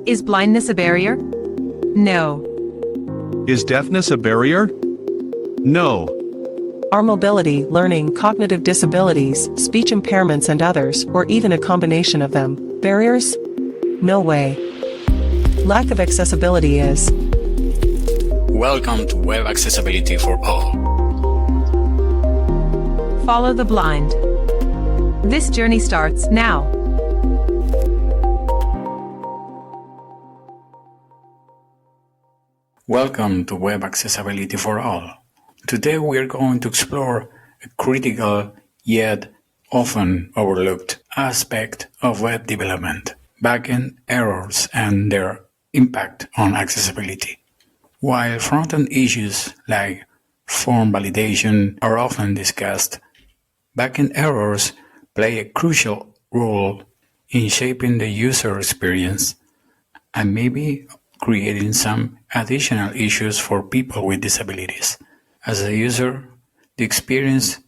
Is blindness a barrier? No. Is deafness a barrier? No. Are mobility, learning, cognitive disabilities, speech impairments and others, or even a combination of them, barriers? No way. Lack of accessibility is. Welcome to Web Accessibility for All. Follow the blind. This journey starts now. Welcome to Web Accessibility for All. Today we are going to explore a critical yet often overlooked aspect of web development, backend errors and their impact on accessibility. While front-end issues like form validation are often discussed, backend errors play a crucial role in shaping the user experience and maybe creating some additional issues for people with disabilities. As a user, the experience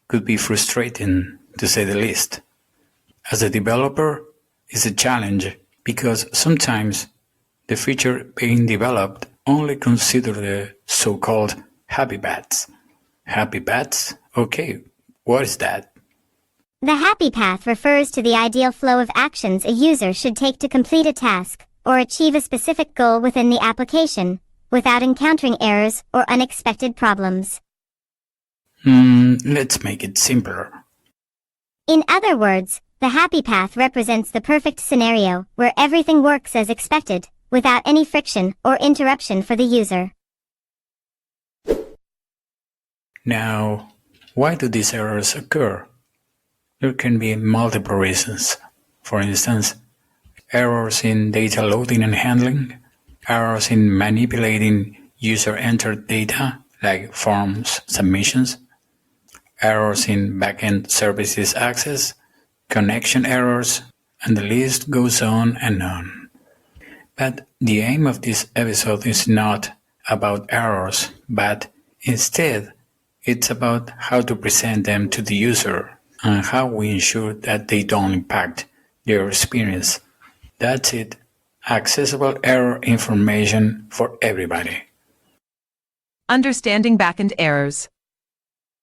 could be frustrating, to say the least. As a developer, it's a challenge because sometimes the feature being developed only consider the so-called happy paths. Happy paths? Okay, what is that? The happy path refers to the ideal flow of actions a user should take to complete a task or achieve a specific goal within the application, without encountering errors or unexpected problems. Let's make it simpler. In other words, the happy path represents the perfect scenario where everything works as expected, without any friction or interruption for the user. Now, why do these errors occur? There can be multiple reasons. For instance, errors in data loading and handling, errors in manipulating user-entered data, like forms submissions, errors in backend services access, connection errors, and the list goes on and on. But the aim of this episode is not about errors, but instead, it's about how to present them to the user and how we ensure that they don't impact their experience. That's it. Accessible error information for everybody. Understanding backend errors.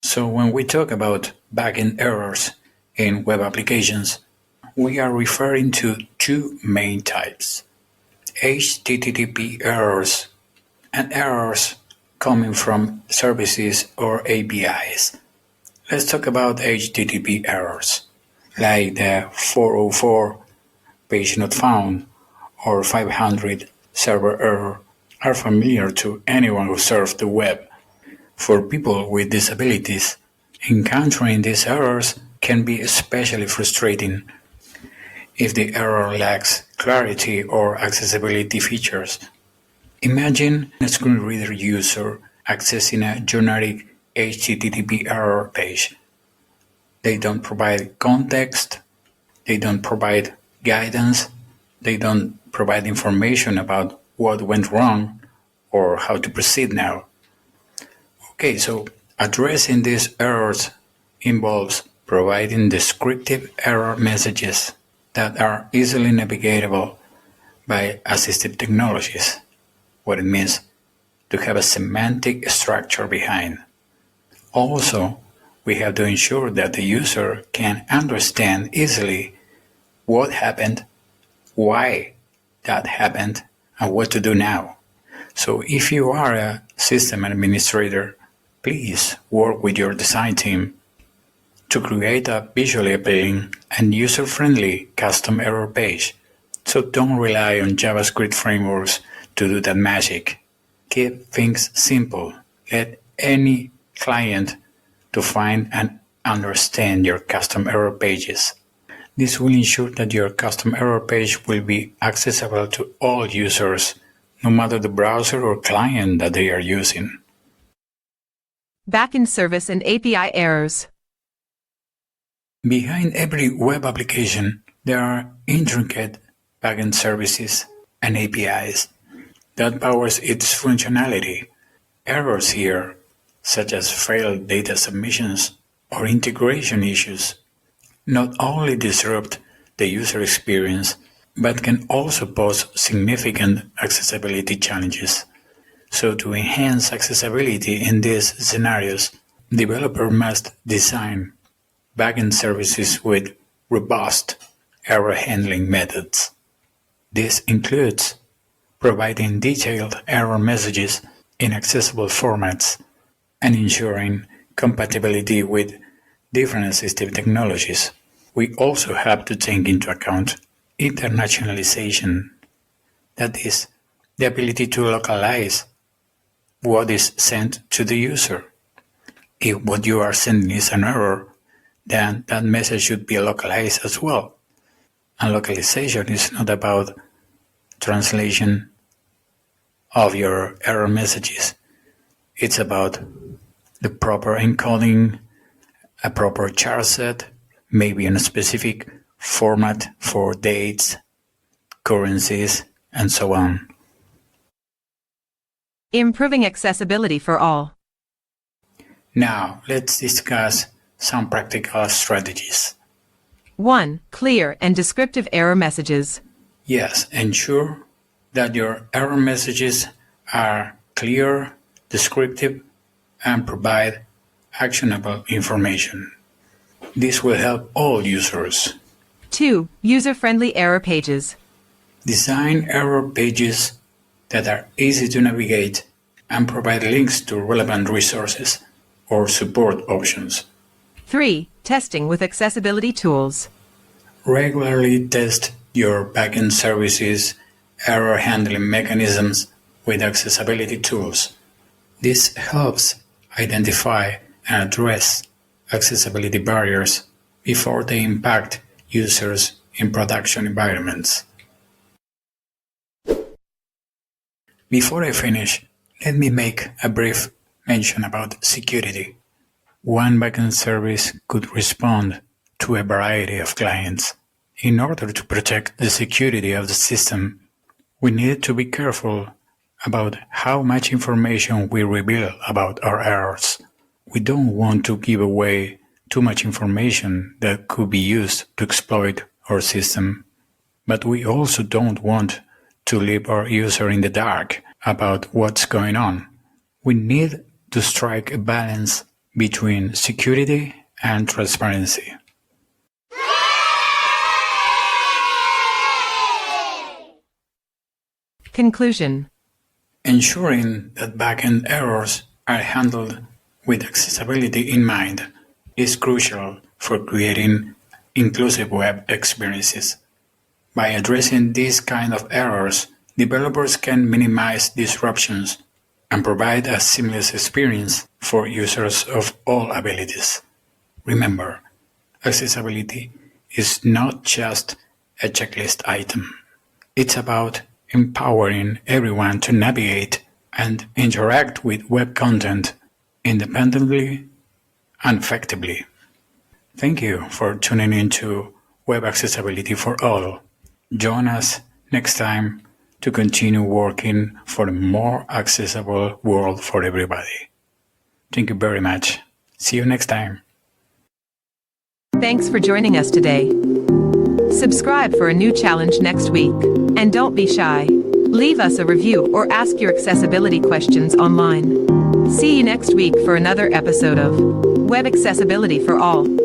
So when we talk about backend errors in web applications, we are referring to two main types: HTTP errors and errors coming from services or APIs. Let's talk about HTTP errors, like the 404 page not found or 500 server error are familiar to anyone who surfs the web. For people with disabilities, encountering these errors can be especially frustrating if the error lacks clarity or accessibility features. Imagine a screen reader user accessing a generic HTTP error page. They don't provide context, they don't provide guidance, they don't provide information about what went wrong or how to proceed now. Okay, so addressing these errors involves providing descriptive error messages that are easily navigatable by assistive technologies. What it means to have a semantic structure behind. Also, we have to ensure that the user can understand easily what happened, why that happened, and what to do now. So if you are a system administrator, please work with your design team to create a visually appealing and user-friendly custom error page. So don't rely on JavaScript frameworks to do that magic. Keep things simple. Let any client to find and understand your custom error pages. This will ensure that your custom error page will be accessible to all users, no matter the browser or client that they are using. Backend service and API errors. Behind every web application, there are intricate backend services and APIs that powers its functionality. Errors here, such as failed data submissions or integration issues, not only disrupt the user experience, but can also pose significant accessibility challenges. So to enhance accessibility in these scenarios, developer must design backend services with robust error handling methods. This includes providing detailed error messages in accessible formats and ensuring compatibility with different assistive technologies. We also have to take into account internationalization, that is, the ability to localize what is sent to the user. If what you are sending is an error, then that message should be localized as well. And localization is not about translation of your error messages. It's about the proper encoding, a proper char set, maybe in a specific format for dates, currencies, and so on. Improving accessibility for all. Now, let's discuss some practical strategies. 1. Clear and descriptive error messages. Yes, ensure that your error messages are clear, descriptive, and provide actionable information. This will help all users. 2. User-friendly error pages. Design error pages that are easy to navigate and provide links to relevant resources or support options. 3. Testing with accessibility tools. Regularly test your backend services, error handling mechanisms with accessibility tools. This helps identify and address accessibility barriers before they impact users in production environments. Before I finish, let me make a brief mention about security. One backend service could respond to a variety of clients. In order to protect the security of the system, we need to be careful about how much information we reveal about our errors. We don't want to give away too much information that could be used to exploit our system. But we also don't want to leave our user in the dark about what's going on. We need to strike a balance between security and transparency. Conclusion. Ensuring that backend errors are handled with accessibility in mind is crucial for creating inclusive web experiences. By addressing these kind of errors, developers can minimize disruptions and provide a seamless experience for users of all abilities. Remember, accessibility is not just a checklist item. It's about empowering everyone to navigate and interact with web content independently and effectively. Thank you for tuning into Web Accessibility for All. Join us next time to continue working for a more accessible world for everybody. Thank you very much. See you next time. Thanks for joining us today. Subscribe for a new challenge next week. And don't be shy. Leave us a review or ask your accessibility questions online. See you next week for another episode of Web Accessibility for All.